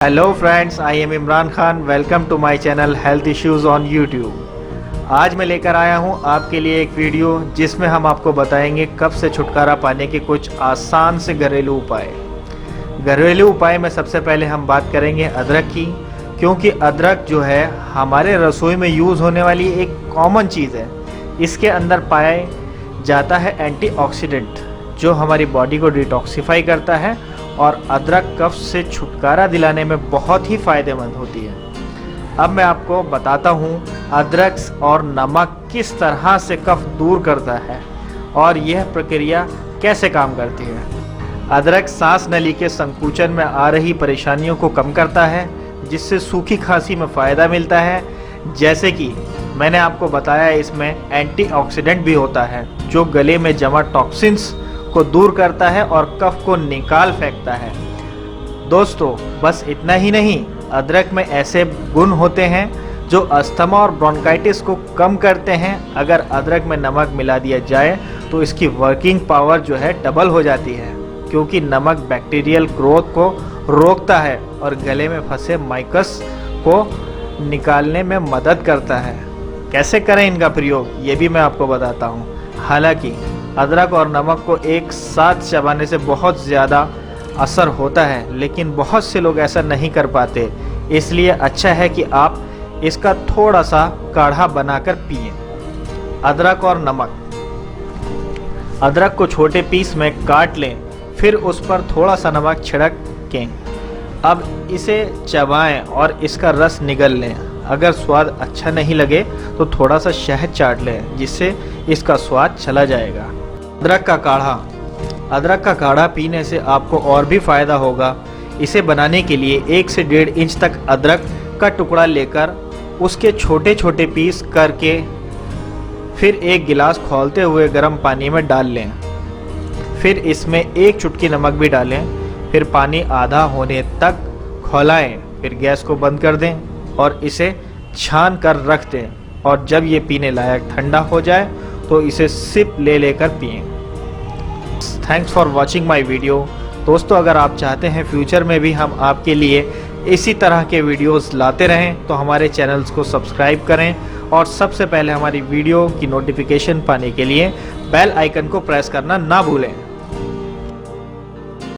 Hello friends, I am Imran Khan. Welcome to my channel health issues on YouTube. आज मैं लेकर आया हूं आपके लिए एक वीडियो जिसमें हम आपको बताएंगे कफ से छुटकारा पाने के कुछ आसान से घरेलू उपाय। घरेलू उपाय में सबसे पहले हम बात करेंगे अदरक की, क्योंकि अदरक जो है हमारे रसोई में यूज़ होने वाली एक कॉमन चीज़ है। इसके अंदर पाया जाता है एंटीऑक्सीडेंट जो हमारी बॉडी को डिटॉक्सिफाई करता है और अदरक कफ से छुटकारा दिलाने में बहुत ही फ़ायदेमंद होती है। अब मैं आपको बताता हूँ अदरक और नमक किस तरह से कफ दूर करता है और यह प्रक्रिया कैसे काम करती है। अदरक सांस नली के संकुचन में आ रही परेशानियों को कम करता है, जिससे सूखी खांसी में फ़ायदा मिलता है। जैसे कि मैंने आपको बताया, इसमें एंटीऑक्सीडेंट भी होता है जो गले में जमा टॉक्सिन्स को दूर करता है और कफ को निकाल फेंकता है। दोस्तों, बस इतना ही नहीं, अदरक में ऐसे गुण होते हैं जो अस्थमा और ब्रोंकाइटिस को कम करते हैं। अगर अदरक में नमक मिला दिया जाए तो इसकी वर्किंग पावर जो है डबल हो जाती है, क्योंकि नमक बैक्टीरियल ग्रोथ को रोकता है और गले में फंसे माइकस को निकालने में मदद करता है। कैसे करें इनका प्रयोग, ये भी मैं आपको बताता हूँ। हालांकि अदरक और नमक को एक साथ चबाने से बहुत ज़्यादा असर होता है, लेकिन बहुत से लोग ऐसा नहीं कर पाते। इसलिए अच्छा है कि आप इसका थोड़ा सा काढ़ा बनाकर पिएं। अदरक और नमक। अदरक को छोटे पीस में काट लें, फिर उस पर थोड़ा सा नमक छिड़कें। अब इसे चबाएं और इसका रस निगल लें। अगर स्वाद अच्छा नहीं लगे तो थोड़ा सा शहद चाट लें, जिससे इसका स्वाद चला जाएगा। अदरक का काढ़ा। अदरक का काढ़ा पीने से आपको और भी फ़ायदा होगा। इसे बनाने के लिए 1 से 1.5 इंच तक अदरक का टुकड़ा लेकर उसके छोटे छोटे पीस करके फिर 1 गिलास खौलते हुए गर्म पानी में डाल लें। फिर इसमें 1 चुटकी नमक भी डालें। फिर पानी आधा होने तक खौलाएं। फिर गैस को बंद कर दें और इसे छान कर रख दें, और जब ये पीने लायक ठंडा हो जाए तो इसे सिप ले लेकर पिएं। Thanks for watching my video. दोस्तों, अगर आप चाहते हैं फ्यूचर में भी हम आपके लिए इसी तरह के वीडियोस लाते रहें तो हमारे चैनल्स को सब्सक्राइब करें और सबसे पहले हमारी वीडियो की नोटिफिकेशन पाने के लिए बेल आइकन को प्रेस करना ना भूलें।